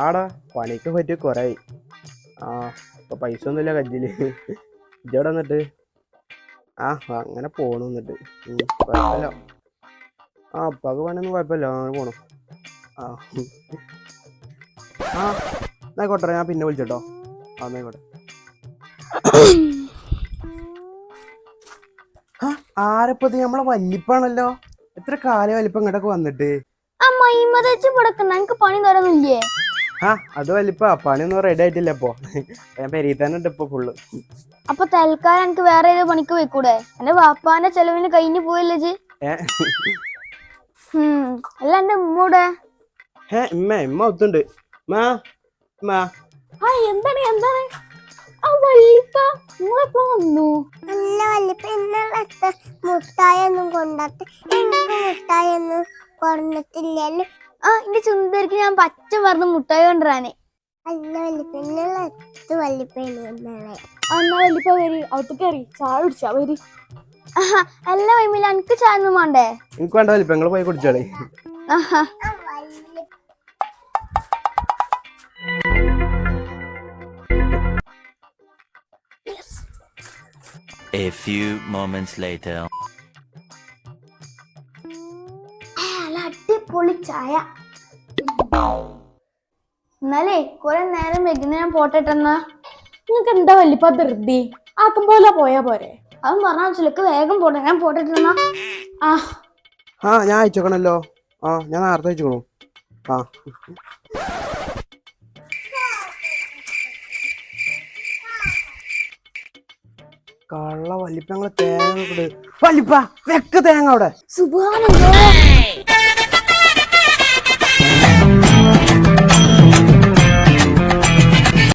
ആടാ പണിക്ക് പറ്റി കൊറേ. ആ ഇപ്പൊ പൈസ ഒന്നുമില്ല കജ്ജില്. ഇജോടെ വന്നിട്ട് അങ്ങനെ പോണു എന്നിട്ട്. കുഴപ്പമില്ല. ഉപ്പാക്ക് പണിയൊന്നും കുഴപ്പമില്ല, അങ്ങനെ പോണു. ആ ആ എന്നായിക്കോട്ടെ, ഞാൻ പിന്നെ വിളിച്ചോട്ടോ. എന്നായിക്കോട്ടെ. ആരപ്പത്? നമ്മളെ വല്ലിപ്പാണല്ലോ. എത്ര കാലം വല്ലിപ്പ ഇങ്ങോട്ടൊക്കെ വന്നിട്ട്. പണി തരുന്നില്ലേ? അത് വല്ലിപ്പ പണിയൊന്നും റെഡി ആയിട്ടില്ല ഇപ്പൊ. ഞാൻ പെരീ തന്നെ ഉണ്ട് ഇപ്പൊ ഫുള്ള്. അപ്പൊ തൽക്കാലം എനിക്ക് വേറെ ഏത് പണിക്ക് പോയിക്കൂടെ? എന്റെ വാപ്പാന്റെ ചെലവിന് കഴിഞ്ഞു പോയല്ലേ. അല്ല എന്റെ ഉമ്മൂടെ? ഇമ്മ ഒത്തുണ്ട്. എന്താണ് എന്താണ് വന്നു? നല്ല വല്ലിപ്പ ഇന്നത്തെ മുട്ടായൊന്നും കൊണ്ടാട്ട് എനിക്ക് മുട്ടായൊന്നും കൊണ്ടിട്ടില്ലല്ലോ. എന്റെ ചുന്തരിക്ക് ഞാൻ പച്ച മറന്ന് മുട്ടായി കൊണ്ടുവരാനേ. അല്ല വല്ലിപ്പ ഇന്നുള്ള വല്ലിപ്പ എന്നാ വല്ലിപ്പ വരി, അകത്ത് കയറി ചായ കുടിച്ചാ വരി. അല്ല വൈമില്ല, എനിക്ക് ചായ ഒന്നും വേണ്ടേ? എനിക്ക് വേണ്ട വല്ലിപ്പ, നിങ്ങള് പോയി കുടിച്ചോളി. A few moments later. അടിപൊളി ചായ. എന്നാലേ കുറെ നേരം വെക്കുന്ന ഞാൻ പോട്ടെന്നാ. നിങ്ങക്ക് എന്താ വല്ലിപ്പ ധൃതി? ആക്കം പോലെ പോയാ പോരെ? അതും പറഞ്ഞാ ചിലക്ക് വേഗം പോട്ടെ, ഞാൻ പോട്ടെന്നാ. ഞാൻ അയച്ചോക്കണല്ലോ. ഞാൻ നേരത്തെ അയച്ചോളൂ. കള്ള വല്ലിപ്പ, ഞങ്ങള് തേങ്ങ വല്ലിപ്പ വെക്ക തേങ്ങ അവിടെ. സുബ്ഹാനല്ലാഹ്.